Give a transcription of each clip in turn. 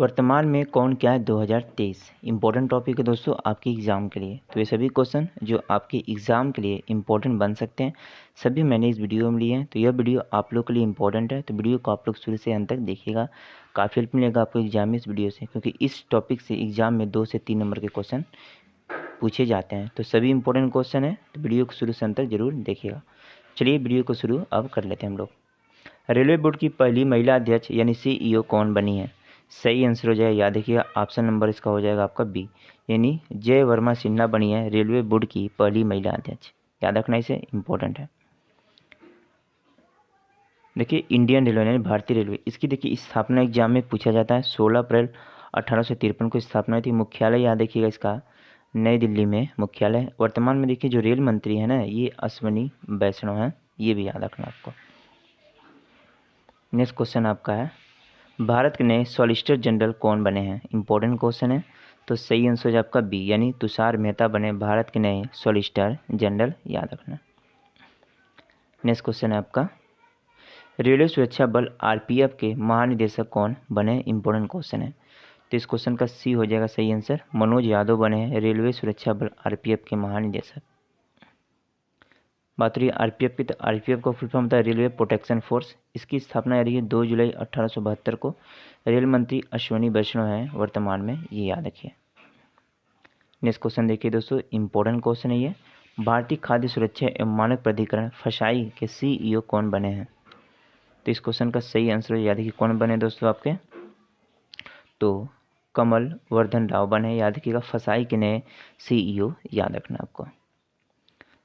वर्तमान में कौन क्या है 2023 इंपॉर्टेंट टॉपिक है दोस्तों आपके एग्ज़ाम के लिए। तो ये सभी क्वेश्चन जो आपके एग्ज़ाम के लिए इंपॉर्टेंट बन सकते हैं सभी मैंने इस वीडियो में लिए हैं। तो यह वीडियो आप लोग के लिए इंपॉर्टेंट है, तो वीडियो को आप लोग शुरू से अंत तक देखिएगा। काफ़ी हेल्प मिलेगा आपको एग्जाम में इस वीडियो से, क्योंकि इस टॉपिक से एग्जाम में 2 से 3 नंबर के क्वेश्चन पूछे जाते हैं। तो सभी इंपॉर्टेंट क्वेश्चन है, तो वीडियो को शुरू से अंत तक जरूर देखिएगा। चलिए वीडियो को शुरू अब कर लेते हैं हम लोग। रेलवे बोर्ड की पहली महिला अध्यक्ष यानी CEO कौन बनी है? सही आंसर हो जाएगा, याद रखिएगा ऑप्शन नंबर इसका हो जाएगा आपका बी, यानी जय वर्मा सिन्हा बनी है रेलवे बोर्ड की पहली महिला अध्यक्ष। याद रखना, इसे इंपॉर्टेंट है। देखिए इंडियन रेलवे यानी भारतीय रेलवे, इसकी देखिए स्थापना एग्जाम में पूछा जाता है। 16 अप्रैल 1853 को स्थापना हुई थी। मुख्यालय याद रखिएगा इसका नई दिल्ली में मुख्यालय। वर्तमान में देखिए जो रेल मंत्री है ना, ये अश्वनी वैष्णव है, ये भी याद रखना आपको। नेक्स्ट क्वेश्चन आपका है, भारत के नए सॉलिसिटर जनरल कौन बने हैं? इंपॉर्टेंट क्वेश्चन है। तो सही आंसर है आपका बी, यानी तुषार मेहता बने भारत के नए सॉलिसिटर जनरल, याद रखना। नेक्स्ट क्वेश्चन है आपका, रेलवे सुरक्षा बल RPF के महानिदेशक कौन बने? इंपॉर्टेंट क्वेश्चन है। तो इस क्वेश्चन का सी हो जाएगा सही आंसर, मनोज यादव बने हैं रेलवे सुरक्षा बल RPF के महानिदेशक। बात रही RPF की, तो RPF का फुल फॉर्म होता है रेलवे प्रोटेक्शन फोर्स। इसकी स्थापना यानी कि 2 जुलाई 1872 को रेल मंत्री अश्वनी वैष्णव हैं वर्तमान में, ये याद रखिए। नेक्स्ट क्वेश्चन देखिए दोस्तों, इंपॉर्टेंट क्वेश्चन है ये, भारतीय खाद्य सुरक्षा एवं मानक प्राधिकरण फसाई के CEO कौन बने हैं? तो इस क्वेश्चन का सही आंसर याद रखिए कौन बने दोस्तों आपके, तो कमल वर्धन राव बने, याद रखिएगा फसाई के नए CEO, याद रखना आपको।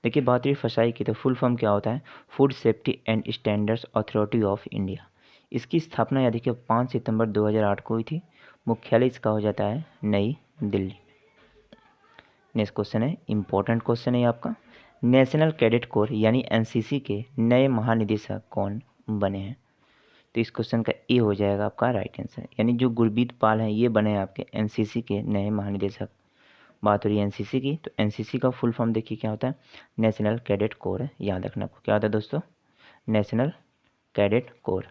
देखिए बात रही फसाई की, तो फुल फॉर्म क्या होता है, food safety and standards authority of India. इसकी स्थापना याद रखिए 5 सितंबर 2008 को हुई थी। मुख्यालय इसका हो जाता है नई दिल्ली। नेक्स्ट क्वेश्चन है, इंपॉर्टेंट क्वेश्चन है आपका, नेशनल कैडेट कोर यानी NCC के नए महानिदेशक कौन बने हैं? तो इस क्वेश्चन का ए हो जाएगा आपका राइट आंसर, यानी जो गुरमीत पाल हैं ये बने हैं आपके NCC के नए महानिदेशक। बात हो रही है NCC की, तो NCC का फुल फॉर्म देखिए क्या होता है, नेशनल कैडेट कोर है, याद रखना आपको। क्या होता है दोस्तों, नेशनल कैडेट कोर।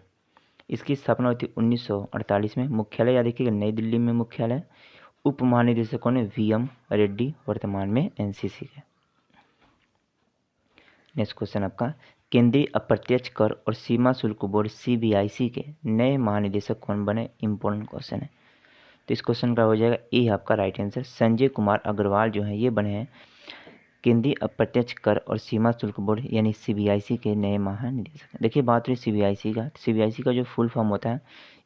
इसकी स्थापना हुई थी 1948 में। मुख्यालय याद रखिएगा नई दिल्ली में मुख्यालय। उप महानिदेशकों ने VM रेड्डी, वर्तमान में NCC के। नेक्स्ट क्वेश्चन आपका, केंद्रीय अप्रत्यक्ष कर और सीमा शुल्क बोर्ड CBIC के नए महानिदेशक कौन बने? इंपॉर्टेंट क्वेश्चन है। तो इस क्वेश्चन का हो जाएगा ए आपका राइट आंसर, संजय कुमार अग्रवाल जो है ये बने हैं केंद्रीय अप्रत्यक्ष कर और सीमा शुल्क बोर्ड यानी CBIC के नए महानिदेशक। देखिए बात रही CBIC का, CBIC का जो फुल फॉर्म होता है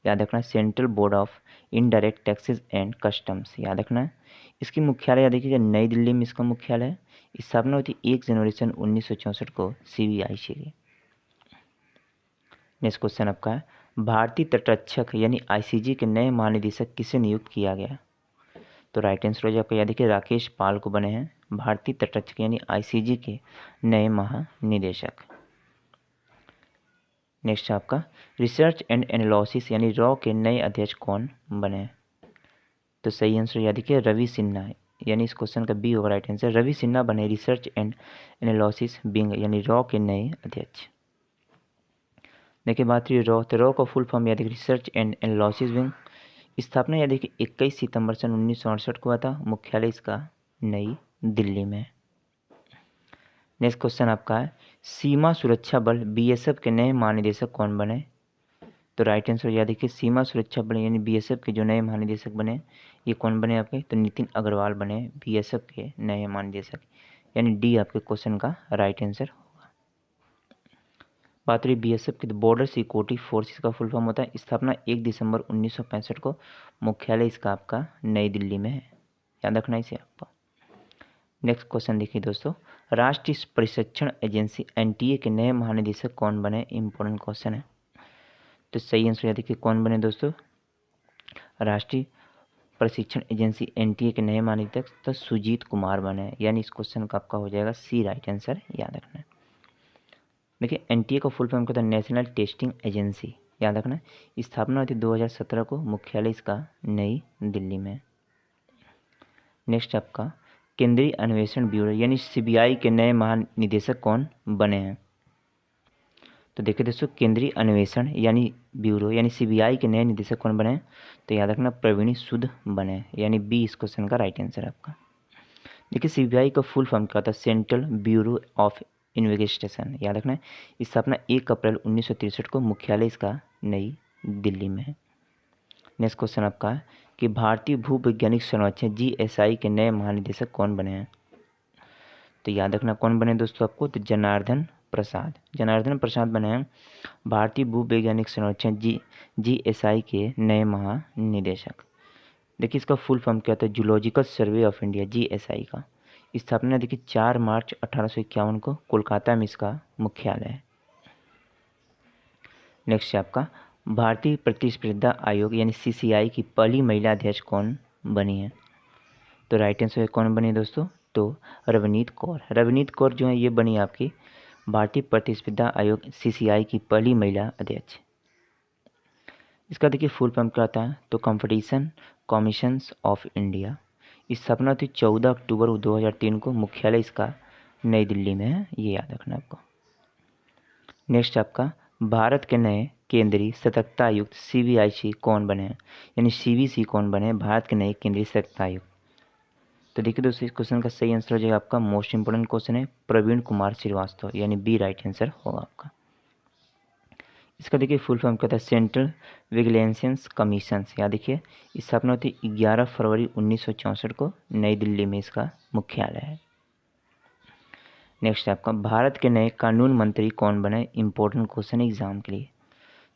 याद रखना, central board of indirect taxes and customs, याद रखना है। इसकी मुख्यालय याद रखिएगा नई दिल्ली में इसका मुख्यालय है। स्थापना हुई थी 1 जनवरी सन 1964 को CBIC की। नेक्स्ट क्वेश्चन आपका है, भारतीय तटरक्षक यानी ICG के नए महानिदेशक किसे नियुक्त किया गया? तो राइट आंसर हो जाएगा, याद रखिए राकेश पाल को बने हैं भारतीय तटरक्षक यानी ICG के नए महानिदेशक। नेक्स्ट आपका, रिसर्च एंड एनालिसिस यानी रॉ के नए अध्यक्ष कौन बने हैं? तो सही आंसर याद रखिए रवि सिन्हा है, यानी इस क्वेश्चन का बी होगा राइट आंसर, रवि सिन्हा बने रिसर्च एंड एनालिसिस विंग यानी रॉ के नए अध्यक्ष। देखिए बात रही रॉ, तो रॉ का फुल फॉर्म याद रखिए रिसर्च एंड एनालिसिस विंग। स्थापना याद रखिए 21 सितंबर सन 1968 को हुआ था। मुख्यालय इसका नई दिल्ली में। नेक्स्ट क्वेश्चन आपका है, सीमा सुरक्षा बल BSF के नए महानिदेशक कौन बने? तो राइट आंसर याद रखिए सीमा सुरक्षा बल यानी BSF के जो नए महानिदेशक बने ये कौन बने आपके, तो नितिन अग्रवाल बने BSF के नए महानिदेशक, यानी डी आपके क्वेश्चन का राइट आंसर होगा। बात रही BSF की, तो बॉर्डर सिक्योरिटी फोर्स इसका फुल फॉर्म होता है। स्थापना 1 दिसंबर 1965 को। मुख्यालय इसका आपका नई दिल्ली में है, याद रखना इसे आपको। नेक्स्ट क्वेश्चन देखिए दोस्तों, राष्ट्रीय प्रशिक्षण एजेंसी NTA के नए महानिदेशक कौन बने? इंपॉर्टेंट क्वेश्चन है। तो सही आंसर याद रखिए कौन बने दोस्तों, राष्ट्रीय प्रशिक्षण एजेंसी NTA के नए महानिदेशक तो सुजीत कुमार बने, यानी इस क्वेश्चन का आपका हो जाएगा सी राइट आंसर, याद रखना। देखिए NTA का फुल फॉर्म क्या था, नेशनल टेस्टिंग एजेंसी, याद रखना। स्थापना हुई थी 2017 को। मुख्यालय इसका नई दिल्ली में। नेक्स्ट आपका, केंद्रीय अन्वेषण ब्यूरो यानी CBI के नए महानिदेशक कौन बने हैं? तो देखिए दोस्तों, केंद्रीय अन्वेषण यानी ब्यूरो यानी सीबीआई के नए निदेशक कौन बने? तो याद रखना प्रवीण सूद बने, यानी बी इस क्वेश्चन का राइट आंसर है आपका। देखिए सीबीआई का फुल फॉर्म क्या होता है? Central bureau of investigation. याद रखना इसकी स्थापना 1 अप्रैल 1963 को, मुख्यालय इसका नई दिल्ली में है। नेक्स्ट क्वेश्चन आपका है कि भारतीय भूवैज्ञानिक सर्वेक्षण जीएसआई के नए महानिदेशक कौन बने हैं? तो याद रखना कौन बने दोस्तों आपको? तो जनार्दन प्रसाद बने हैं भारतीय भूवैज्ञानिक सर्वेक्षण जीएसआई के नए महानिदेशक। देखिए इसका फुल फॉर्म क्या होता है? Zoological survey of India, GSI का स्थापना देखिए 4 मार्च 1851 को कोलकाता में इसका मुख्यालय है। नेक्स्ट है आपका भारतीय प्रतिस्पर्धा आयोग यानी सीसीआई की पहली महिला अध्यक्ष कौन बनी है? तो राइट आंसर कौन बनी दोस्तों? तो रवनीत कौर जो है ये बनी आपकी भारतीय प्रतिस्पर्धा आयोग सीसीआई की पहली महिला अध्यक्ष। इसका देखिए फुल फॉर्म क्या आता है? तो कंपटीशन कमीशंस ऑफ इंडिया। स्थापना थी 14 अक्टूबर 2003 को, मुख्यालय इसका नई दिल्ली में है, ये याद रखना आपको। नेक्स्ट आपका भारत के नए केंद्रीय सतर्कता आयुक्त सीबीआईसी कौन बने हैं? यानी सीवीसी कौन बने हैं भारत के नए केंद्रीय सतर्कता आयुक्त? तो देखिए दोस्तों इस क्वेश्चन का सही आंसर हो जाएगा आपका, मोस्ट इंपोर्टेंट क्वेश्चन है, प्रवीण कुमार श्रीवास्तव, यानी बी राइट आंसर होगा आपका। इसका देखिए फुल फॉर्म क्या था? Central vigilance commission. यहाँ देखिए स्थापना होती 11 फरवरी 1964 को, नई दिल्ली में इसका मुख्यालय है। नेक्स्ट आपका भारत के नए कानून मंत्री कौन बने? इंपॉर्टेंट क्वेश्चन एग्जाम के लिए।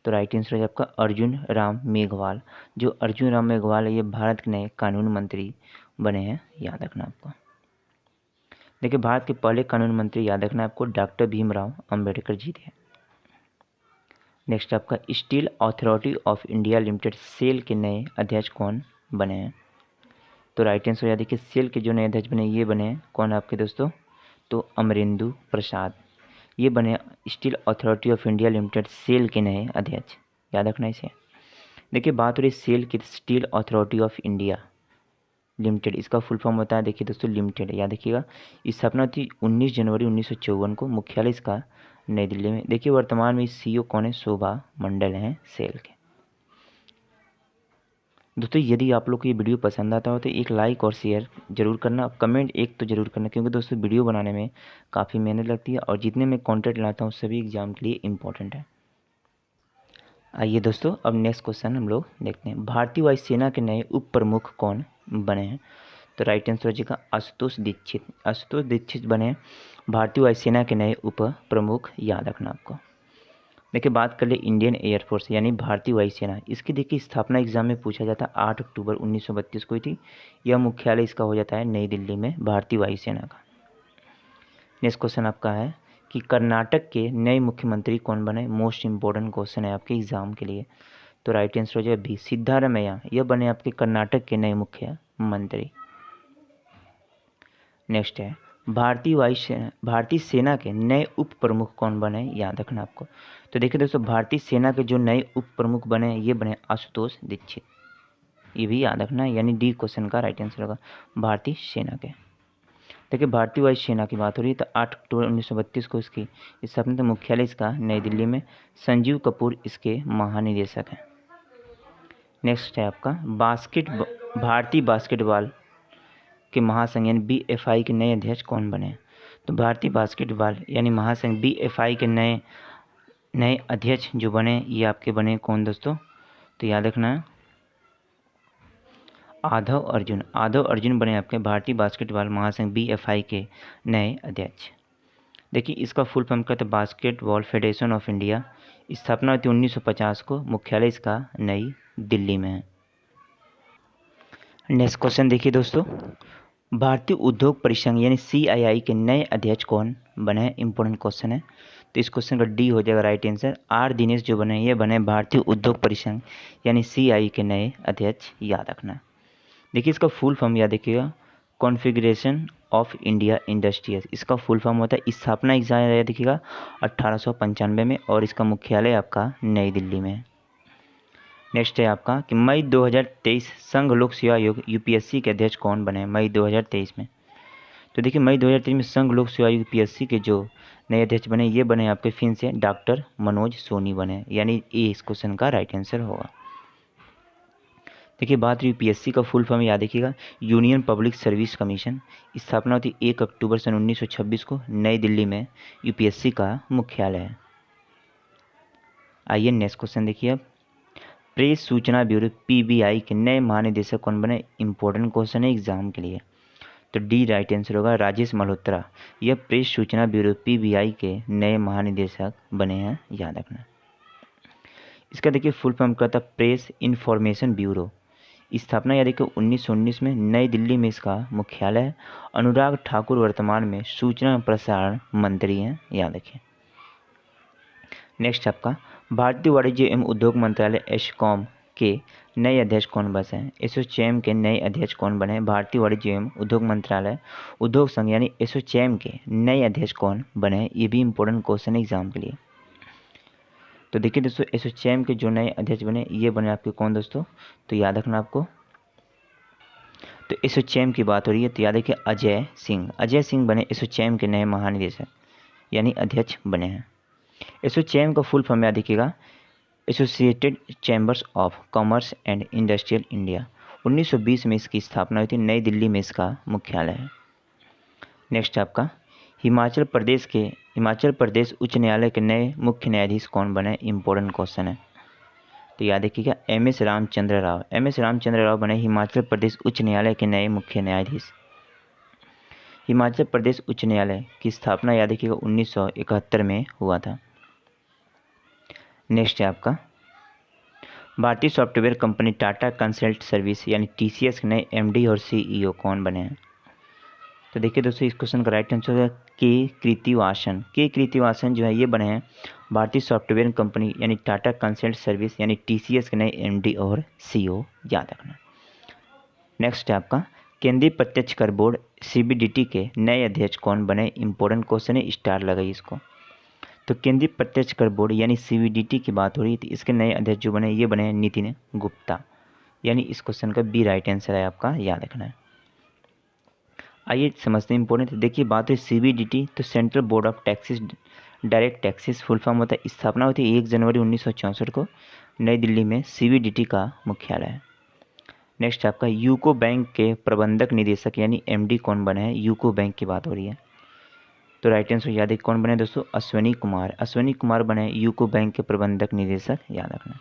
तो राइट आंसर है आपका अर्जुन राम मेघवाल। जो अर्जुन राम मेघवाल है ये भारत के नए कानून मंत्री बने हैं, याद रखना आपको। देखिए भारत के पहले कानून मंत्री याद रखना आपको डॉक्टर भीमराव अंबेडकर जी थे। नेक्स्ट आपका Steel Authority of India Limited SAIL के नए अध्यक्ष कौन बने हैं? तो राइट आंसर याद देखिए सेल के जो नए अध्यक्ष बने ये बने हैं कौन आपके दोस्तों? तो अमरेंदु प्रसाद, ये बने Steel Authority of India Limited SAIL के नए अध्यक्ष, याद रखना इसे। देखिए बात हो रही सेल की, steel Authority of India limited, इसका फुल फॉर्म होता है देखिए दोस्तों लिमिटेड, याद रखिएगा। स्थापना थी 19 जनवरी 1954 को, मुख्यालय इसका नई दिल्ली में। देखिए वर्तमान में सीईओ कौन है? शोभा मंडल हैं सेल के। दोस्तों यदि आप लोग को ये वीडियो पसंद आता हो तो एक लाइक और शेयर जरूर करना, कमेंट एक तो जरूर करना, क्योंकि दोस्तों वीडियो बनाने में काफ़ी मेहनत लगती है और जितने मैं कंटेंट लाता हूँ सभी एग्जाम के लिए इम्पोर्टेंट है। आइए दोस्तों अब नेक्स्ट क्वेश्चन हम लोग देखते हैं। भारतीय वायुसेना के नए उप प्रमुख कौन बने हैं? तो राइट आंसर हो जाएगा आशुतोष दीक्षित बने भारतीय वायुसेना के नए उप प्रमुख, याद रखना आपको। देखिए बात कर ले इंडियन एयरफोर्स यानी भारतीय वायुसेना, इसकी देखिए स्थापना एग्जाम में पूछा जाता है 8 अक्टूबर 1932 को हुई थी। यह मुख्यालय इसका हो जाता है नई दिल्ली में, भारतीय वायुसेना का। नेक्स्ट क्वेश्चन आपका है कि कर्नाटक के नए मुख्यमंत्री कौन बने? मोस्ट इंपॉर्टेंट क्वेश्चन है आपके एग्जाम के लिए। तो राइट आंसर हो जाएगा बी सिद्धारमैया, यह बने आपके कर्नाटक के नए मुख्यमंत्री। नेक्स्ट है भारतीय सेना के नए उप प्रमुख कौन बने? याद रखना आपको। तो देखिए दोस्तों भारतीय सेना के जो नए उप प्रमुख बने ये बने आशुतोष दीक्षित, ये भी याद रखना है, यानी डी क्वेश्चन का राइट आंसर होगा भारतीय सेना के। देखिए भारतीय वायु सेना की बात हो रही है तो 8 अक्टूबर 1932 को इसकी स्थापना तो मुख्यालय इसका नई दिल्ली में, संजीव कपूर इसके महानिदेशक हैं। नेक्स्ट है आपका भारतीय बास्केटबॉल के महासंघ यानी BFI के नए अध्यक्ष कौन बने? तो भारतीय बास्केटबॉल यानी महासंघ BFI के नए अध्यक्ष जो बने ये आपके बने कौन दोस्तों? तो याद रखना आधव अर्जुन बने आपके भारतीय बास्केटबॉल महासंघ BFI के नए अध्यक्ष। देखिए इसका फुल फॉर्म क्या था? Basketball federation of India. स्थापना हुई थी 1950 को, मुख्यालय इसका नई दिल्ली में है। नेक्स्ट क्वेश्चन देखिए दोस्तों, भारतीय उद्योग परिसंघ यानी CII के नए अध्यक्ष कौन बने हैं? इंपॉर्टेंट क्वेश्चन है, तो इस क्वेश्चन का डी हो जाएगा राइट आंसर। R दिनेश जो बने ये बने भारतीय उद्योग परिसंघ यानी CII के नए अध्यक्ष, याद रखना। देखिए इसका फुल फॉर्म याद रखिएगा कॉन्फ़िगरेशन ऑफ इंडिया इंडस्ट्रीज, इसका फुल फॉर्म होता है। स्थापना एग्जाम याद रखिएगा 1895 में और इसका मुख्यालय आपका नई दिल्ली में है। नेक्स्ट है आपका कि मई 2023 संघ लोक सेवा आयोग UPSC के अध्यक्ष कौन बने मई 2023 में? तो देखिए मई 2023 में संघ लोक सेवा आयोग पीएससी के जो नए अध्यक्ष बने ये बने आपके फिर से डॉक्टर मनोज सोनी बने, यानी ए इस क्वेश्चन का राइट आंसर होगा। देखिए बात रही पीएससी का फुल फॉर्म याद रखिएगा, यूनियन पब्लिक सर्विस कमीशन। स्थापना होती 1 अक्टूबर सन 1926 को, नई दिल्ली में यूपीएससी का मुख्यालय है। आइए नेक्स्ट क्वेश्चन देखिए अब, प्रेस सूचना ब्यूरो पीबीआई के नए महानिदेशक कौन बने? इंपॉर्टेंट क्वेश्चन है एग्जाम के लिए। तो डी राइट आंसर होगा राजेश मल्होत्रा। यह प्रेस सूचना ब्यूरो पीबीआई के नए महानिदेशक बने हैं, याद रखना। इसका देखिए फुल फॉर्म क्या था, प्रेस इंफॉर्मेशन ब्यूरो। स्थापना याद रखिए 1919 में, नई दिल्ली में इसका मुख्यालय है। अनुराग ठाकुर वर्तमान में सूचना प्रसारण मंत्री हैं, याद रखिए। नेक्स्ट आपका, भारतीय वाणिज्य एवं उद्योग मंत्रालय एस्कॉम के नए अध्यक्ष कौन बने हैं? एसोचैम के नए अध्यक्ष कौन बने हैं? भारतीय वाणिज्य एवं उद्योग मंत्रालय उद्योग संघ यानी एसोचैम के नए अध्यक्ष कौन बने हैं? ये भी इंपॉर्टेंट क्वेश्चन है एग्जाम के लिए। तो देखिए दोस्तों एसोचैम के जो नए अध्यक्ष बने ये बने आपके कौन दोस्तों? तो याद रखना आपको, तो एसोचैम की बात हो रही है तो याद रखिए अजय सिंह। अजय सिंह बने एसोचैम के नए महानिदेशक यानी अध्यक्ष बने हैं। एसोचैम का फुल फॉर्म याद रखिएगा, associated chambers of commerce and industrial India. 1920 में इसकी स्थापना हुई थी, नई दिल्ली में इसका मुख्यालय है। नेक्स्ट आपका, हिमाचल प्रदेश उच्च न्यायालय के नए मुख्य न्यायाधीश कौन बने? इंपॉर्टेंट क्वेश्चन है तो याद रखिएगा एम.एस. रामचंद्र राव। एम.एस. रामचंद्र राव बने हिमाचल प्रदेश उच्च न्यायालय के नए मुख्य न्यायाधीश। हिमाचल प्रदेश उच्च न्यायालय की स्थापना याद रखिएगा 1971 में हुआ था। नेक्स्ट है आपका, भारतीय software company Tata consult service यानी टीसीएस के नए एमडी और सीईओ कौन बने हैं? तो देखिए दोस्तों इस क्वेश्चन का राइट आंसर है के कृतिवासन। के कृतिवासन जो है ये बने हैं भारतीय सॉफ्टवेयर कंपनी यानी टाटा कंसल्ट सर्विस यानी टीसीएस के नए एमडी और सीईओ, याद रखना। नेक्स्ट है आपका, केंद्रीय प्रत्यक्ष कर बोर्ड सीबीडीटी के नए अध्यक्ष कौन बने? इंपॉर्टेंट क्वेश्चन है, स्टार लगाइए इसको। तो केंद्रीय प्रत्यक्ष कर बोर्ड यानी सीबीडीटी की बात हो रही थी, इसके नए अध्यक्ष जो बने ये बने नितिन गुप्ता, यानी इस क्वेश्चन का बी राइट आंसर है आपका, याद रखना है। आइए समझते हैं इंपॉर्टेंट। देखिए बात हुई सीबीडीटी तो central board of taxes direct taxes full form होता है। स्थापना होती है 1 जनवरी 1964 को, नई दिल्ली में सीबीडीटी का मुख्यालय है। नेक्स्ट आपका, यूको बैंक के प्रबंधक निदेशक यानी एमडी कौन बने हैं? यूको बैंक की बात हो रही है तो राइट आंसर याद है कौन बने दोस्तों? अश्वनी कुमार। अश्वनी कुमार बने यूको बैंक के प्रबंधक निदेशक, याद रखना।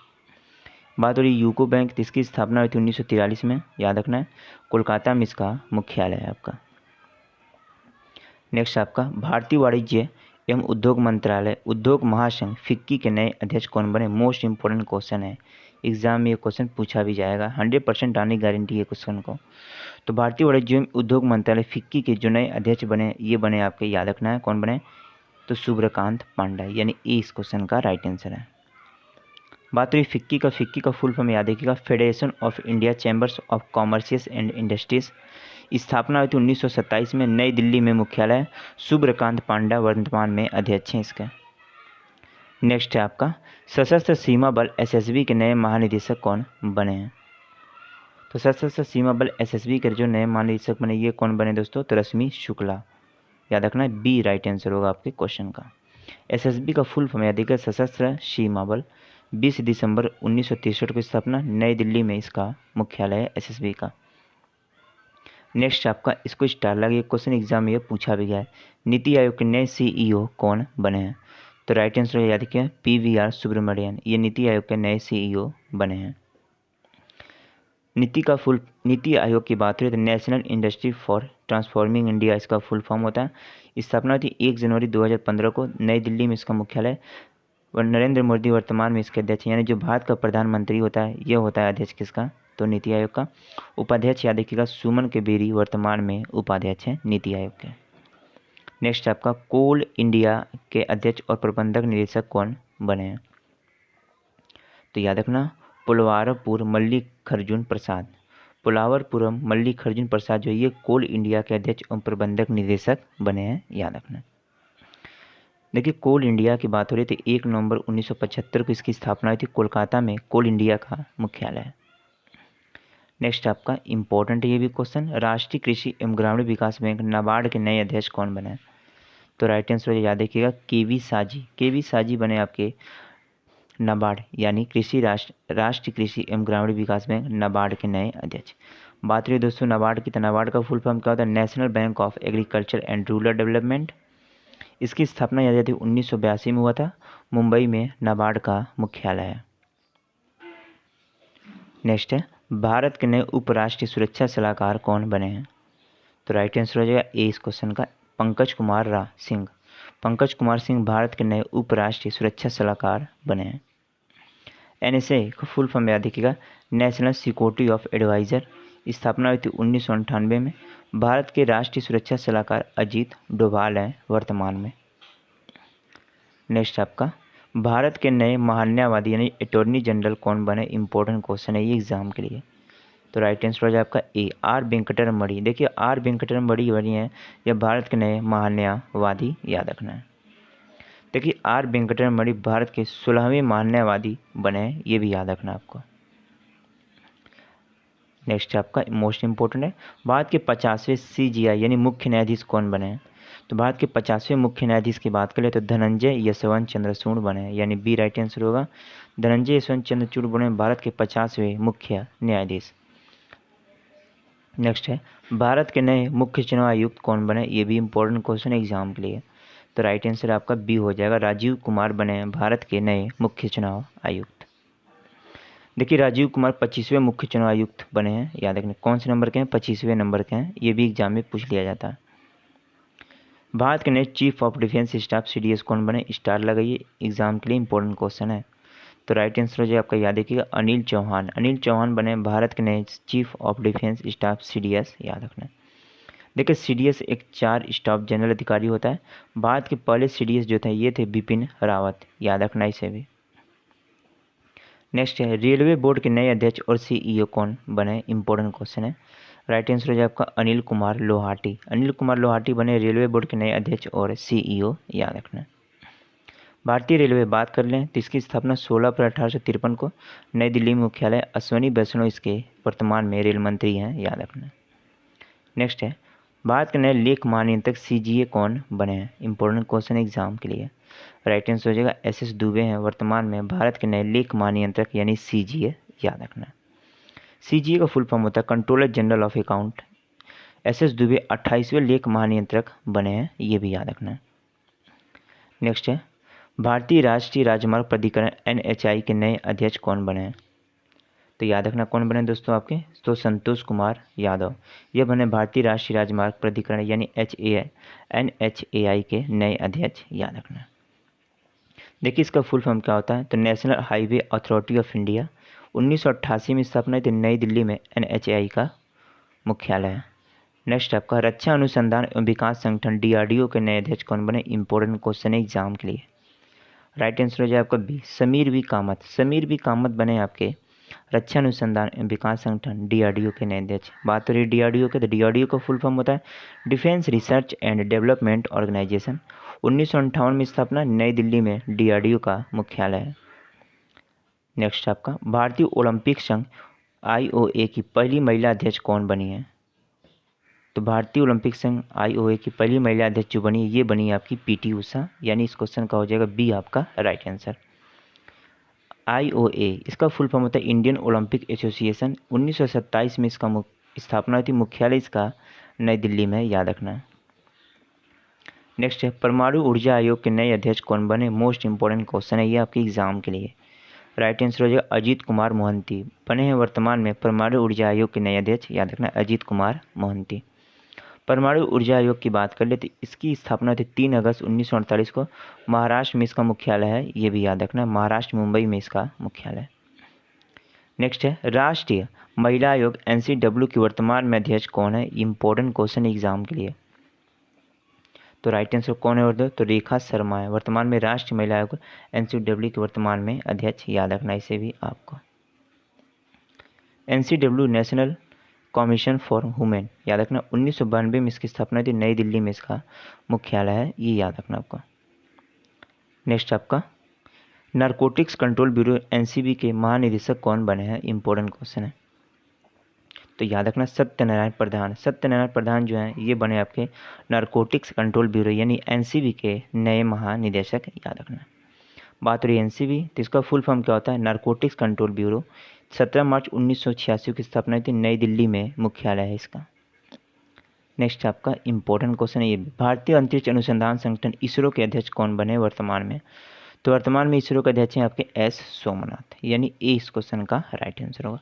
बात हो रही यूको बैंक, इसकी स्थापना हुई थी 1943 में, याद रखना है। कोलकाता में इसका मुख्यालय है आपका। नेक्स्ट आपका, भारतीय वाणिज्य एवं उद्योग मंत्रालय उद्योग महासंघ फिक्की के नए अध्यक्ष कौन बने? मोस्ट इंपॉर्टेंट क्वेश्चन है, एग्जाम में ये क्वेश्चन पूछा भी जाएगा, 100% आने की गारंटी है क्वेश्चन को। तो भारतीय वाणिज्य एवं उद्योग मंत्रालय फिक्की के जो नए अध्यक्ष बने ये बने आपके, याद रखना है कौन बने? तो सूर्यकांत पांडा, यानी ए इस क्वेश्चन का राइट आंसर है। बात हुई फिक्की का फुल फॉर्म याद रखिएगा federation of India chambers of commerce and industries. स्थापना हुई थी 1927 में, नई दिल्ली में मुख्यालय। सूर्यकांत पांडा वर्तमान में अध्यक्ष हैं इसके। नेक्स्ट है आपका, सशस्त्र सीमा बल एसएसबी के नए महानिदेशक कौन बने हैं? तो सशस्त्र सीमा बल एसएसबी के जो नए महानिदेशक बने ये कौन बने दोस्तों? तो रश्मि शुक्ला, याद रखना है बी राइट आंसर होगा आपके क्वेश्चन का। एसएसबी का फुल फॉर्म याद रखिएगा सशस्त्र सीमा बल। 20 दिसंबर 1963 को स्थापना, नई दिल्ली में इसका मुख्यालय है एसएसबी का। नेक्स्ट आपका, इसको स्टार लगे, क्वेश्चन एग्जाम में पूछा भी गया है, नीति आयोग के नए सीईओ कौन बने हैं? तो राइट आंसर याद रखिए पीवीआर सुब्रमण्यन, ये नीति आयोग के नए सीईओ बने हैं। नीति आयोग की बात करें तो national industry for transforming India इसका फुल फॉर्म होता है। स्थापना थी 1 जनवरी 2015 को, नई दिल्ली में इसका मुख्यालय। नरेंद्र मोदी वर्तमान में इसके अध्यक्ष, यानी जो भारत का प्रधानमंत्री होता है ये होता है अध्यक्ष किसका? तो नीति आयोग का। उपाध्यक्ष याद रखिएगा सुमन के बेरी वर्तमान में उपाध्यक्ष हैं नीति आयोग के। नेक्स्ट आपका, कोल इंडिया के अध्यक्ष और प्रबंधक निदेशक कौन बने हैं? तो याद रखना पुलवारपुर मल्लिकार्जुन प्रसाद। पुलावरपुरम मल्लिकार्जुन प्रसाद जो ये कोल इंडिया के अध्यक्ष और प्रबंधक निदेशक बने हैं, याद रखना। देखिए कोल इंडिया की बात हो रही थी 1 नवंबर 1975 को इसकी स्थापना हुई थी, कोलकाता में कोल इंडिया का मुख्यालय है। नेक्स्ट आपका इम्पोर्टेंट ये भी क्वेश्चन, राष्ट्रीय कृषि एवं ग्रामीण विकास बैंक नाबार्ड के नए अध्यक्ष कौन बने? तो राइट आंसर याद रखिएगा केवी साजी। केवी साजी बने आपके नाबार्ड यानी राष्ट्रीय कृषि एवं ग्रामीण विकास बैंक नाबार्ड के नए अध्यक्ष। बात रही दोस्तों नाबार्ड की, तो नाबार्ड का फुल फॉर्म क्या होता है? National bank of agriculture and rural development. इसकी स्थापना याद थी 1982 में हुआ था। मुंबई में नाबार्ड का मुख्यालय है। नेक्स्ट है, भारत के नए उपराष्ट्रीय सुरक्षा सलाहकार कौन बने हैं? तो राइट आंसर हो जाएगा ए इस क्वेश्चन का, पंकज कुमार सिंह। पंकज कुमार सिंह भारत के नए उपराष्ट्रीय सुरक्षा सलाहकार बने हैं। NSA का फुल फॉर्म याद रखिएगा, नेशनल सिक्योरिटी ऑफ एडवाइज़र। स्थापना हुई थी 1998 में। भारत के राष्ट्रीय सुरक्षा सलाहकार अजीत डोभाल हैं वर्तमान में। नेक्स्ट आपका, भारत के नए महान्यायवादी यानी अटॉर्नी जनरल कौन बने? इंपॉर्टेंट क्वेश्चन है ये एग्जाम के लिए। तो राइट आंसर हो जाए आपका ए आर वेंकटरमणि। देखिए आर वेंकटरमणि बनी है यह भारत के नए महान्यायवादी, याद रखना है। देखिए आर वेंकटरमणि भारत के 16वें महान्यायवादी बने हैं, ये भी याद रखना आपको। नेक्स्ट आपका मोस्ट इंपॉर्टेंट है, भारत के 50वें CGI यानी मुख्य न्यायाधीश कौन बने हैं? तो भारत के 50वें मुख्य न्यायाधीश की बात करें तो धनंजय यशवंत चंद्रचूड़ बने हैं, यानी बी राइट आंसर होगा। धनंजय यशवंत चंद्रचूड़ बने भारत के 50वें मुख्य न्यायाधीश। नेक्स्ट है, भारत के नए मुख्य चुनाव आयुक्त कौन बने? ये भी इंपॉर्टेंट क्वेश्चन है एग्जाम के लिए। तो राइट आंसर आपका बी हो जाएगा, राजीव कुमार बने हैं भारत के नए मुख्य चुनाव आयुक्त। देखिए राजीव कुमार 25वें मुख्य चुनाव आयुक्त बने हैं, याद रखना। कौन से नंबर के हैं? 25वें नंबर के हैं, ये भी एग्जाम में पूछ लिया जाता है। भारत के नए chief of defence staff CDS कौन बने? स्टार लगाइए, एग्जाम के लिए इंपॉर्टेंट क्वेश्चन है। तो राइट आंसर हो जाए आपका, याद रखिएगा अनिल चौहान। अनिल चौहान बने भारत के नए chief of defence staff CDS, याद रखना। देखिए CDS एक 4 स्टाफ जनरल अधिकारी होता है। भारत के पहले CDS जो थे ये थे बिपिन रावत, याद रखना इसे भी। नेक्स्ट है, रेलवे बोर्ड के नए अध्यक्ष और CEO कौन बने? इंपॉर्टेंट क्वेश्चन है। राइट आंसर हो जाए आपका अनिल कुमार लोहाटी। अनिल कुमार लोहाटी बने रेलवे बोर्ड के नए अध्यक्ष और CEO, याद रखना। भारतीय रेलवे बात कर लें तो इसकी स्थापना 16 अप्रैल 1853 को नई दिल्ली में मुख्यालय। अश्वनी वैष्णव इसके वर्तमान में रेल मंत्री हैं, याद रखना। नेक्स्ट है, भारत के नए लेख महानियंत्रक CGA कौन बने हैं? इंपॉर्टेंट क्वेश्चन एग्जाम के लिए। राइट आंसर हो जाएगा SS दुबे हैं वर्तमान में भारत के नए लेख महानियंत्रक यानी CGA, याद रखना। CGA का फुल फॉर्म होता है controller general of account. SS Dubey 28वें लेख महानियंत्रक बने हैं, ये भी याद रखना। नेक्स्ट है, भारतीय राष्ट्रीय राजमार्ग प्राधिकरण NHAI के नए अध्यक्ष कौन बने हैं? तो याद रखना कौन बने दोस्तों आपके? तो संतोष कुमार यादव, ये बने भारतीय राष्ट्रीय राजमार्ग प्राधिकरण यानी NHAI के नए अध्यक्ष, याद रखना। देखिए इसका फुल फॉर्म क्या होता है? तो national highway authority of India. 1988 में स्थापना हुई थी, नई दिल्ली में NHAI का मुख्यालय है। नेक्स्ट आपका, रक्षा अनुसंधान एवं विकास संगठन DRDO के नए अध्यक्ष कौन बने? इंपॉर्टेंट क्वेश्चन है एग्जाम के लिए। राइट आंसर हो जाए आपका B Sameer V Kamat. Sameer V Kamat बने आपके रक्षा अनुसंधान एवं विकास संगठन DRDO के नए अध्यक्ष। बात हो रही DRDO के, तो DRDO का फुल फॉर्म होता है Defence Research and Development Organisation. 1958 में स्थापना, नई दिल्ली में DRDO का मुख्यालय है। नेक्स्ट आपका, भारतीय ओलंपिक संघ IOA की पहली महिला अध्यक्ष कौन बनी है? तो भारतीय ओलंपिक संघ IOA की पहली महिला अध्यक्ष जो बनी है ये बनी है आपकी PT उषा, यानी इस क्वेश्चन का हो जाएगा बी आपका राइट आंसर। IOA इसका फुल फॉर्म होता है इंडियन ओलंपिक एसोसिएशन। 1927 में इसका स्थापना हुई थी, मुख्यालय इसका नई दिल्ली में, याद रखना। नेक्स्ट है, परमाणु ऊर्जा आयोग के नए अध्यक्ष कौन बने? मोस्ट इंपॉर्टेंट क्वेश्चन है ये आपके एग्जाम के लिए। राइट आंसर हो जाएगा अजीत कुमार मोहंती बने हैं वर्तमान में परमाणु ऊर्जा आयोग के नए अध्यक्ष, याद रखना अजीत कुमार मोहंती। परमाणु ऊर्जा आयोग की बात कर ले तो इसकी स्थापना थी 3 अगस्त 1948 को। महाराष्ट्र में इसका मुख्यालय है, ये भी याद रखना, महाराष्ट्र मुंबई में इसका मुख्यालय। नेक्स्ट है, राष्ट्रीय महिला आयोग NCW की वर्तमान में अध्यक्ष कौन है? इंपॉर्टेंट क्वेश्चन एग्जाम के लिए। तो राइट आंसर कौन है? और तो रेखा शर्मा है वर्तमान में राष्ट्रीय महिला आयोग NCW के वर्तमान में अध्यक्ष, याद रखना इसे भी आपको। NCW national commission for women, याद रखना। 1992 में इसकी स्थापना थी, नई दिल्ली में इसका मुख्यालय है, ये याद रखना आपको। नेक्स्ट आपका, नारकोटिक्स कंट्रोल ब्यूरो NCB के महानिदेशक कौन बने हैं? इंपॉर्टेंट क्वेश्चन है। तो याद रखना सत्यनारायण प्रधान। सत्यनारायण प्रधान जो हैं ये बने आपके नारकोटिक्स कंट्रोल ब्यूरो यानी एनसीबी के नए महानिदेशक, याद रखना। बात हो रही है एनसीबी, तो इसका फुल फॉर्म क्या होता है? Narcotics control bureau. 17 मार्च 1986 की स्थापना हुई थी, नई दिल्ली में मुख्यालय है इसका। नेक्स्ट आपका इंपॉर्टेंट क्वेश्चन है ये, भारतीय अंतरिक्ष अनुसंधान संगठन इसरो के अध्यक्ष कौन बने वर्तमान में? तो वर्तमान में इसरो के अध्यक्ष हैं आपके एस सोमनाथ, यानी ए इस क्वेश्चन का राइट आंसर होगा।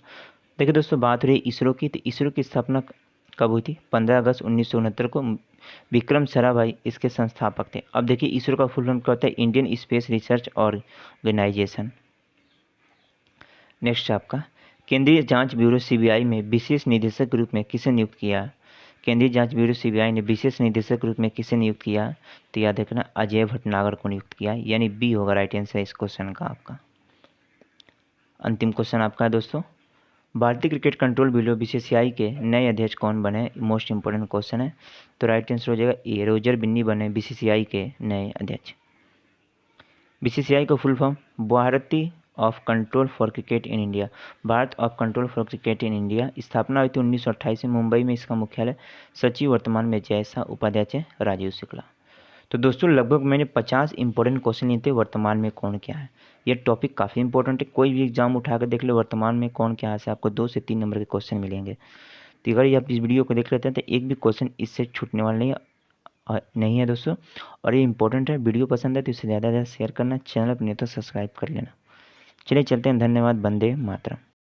देखिए दोस्तों, बात हो रही है इसरो की, तो इसरो की स्थापना कब हुई थी? 15 अगस्त 1969 को विक्रम साराभाई इसके संस्थापक थे। अब देखिए इसरो का फुल फॉर्म क्या होता है? Indian Space Research Organisation. Next आपका केंद्रीय जांच ब्यूरो सीबीआई में विशेष निदेशक के रूप में किसे नियुक्त किया? केंद्रीय जांच ब्यूरो सीबीआई ने विशेष निदेशक के रूप में किसे नियुक्त किया? तो याद रखना अजय भटनागर को नियुक्त किया, यानी बी होगा राइट आंसर इस क्वेश्चन का आपका। अंतिम क्वेश्चन आपका है दोस्तों, भारतीय क्रिकेट कंट्रोल ब्यूरो बीसीसीआई के नए अध्यक्ष कौन बने? मोस्ट इंपोर्टेंट क्वेश्चन है, तो राइट आंसर हो जाएगा ए, रोजर बिन्नी बने बीसीसीआई के नए अध्यक्ष। बीसीसीआई का फुल फॉर्म भारतीय of control for cricket in India, Bharat of control for cricket in India. स्थापना हुई थी 1928 में, मुंबई में इसका मुख्यालय। सचिव वर्तमान में जैसा, उपाध्यक्ष राजीव शुक्ला। तो दोस्तों लगभग मैंने 50 इंपॉर्टेंट क्वेश्चन लिए थे, वर्तमान में कौन क्या है। ये टॉपिक काफ़ी इंपॉर्टेंट है, कोई भी एग्जाम उठा कर देख लो वर्तमान में कौन क्या है, से आपको 2 से 3 नंबर के क्वेश्चन मिलेंगे। तो अगर ये आप इस वीडियो को देख लेते हैं तो एक भी क्वेश्चन इससे छूटने वाला नहीं है दोस्तों। और ये इंपॉर्टेंट है, वीडियो पसंद है तो इसे ज़्यादा से ज़्यादा शेयर करना, चैनल अपने तो सब्सक्राइब कर लेना। चलिए चलते हैं, धन्यवाद, वंदे मातरम।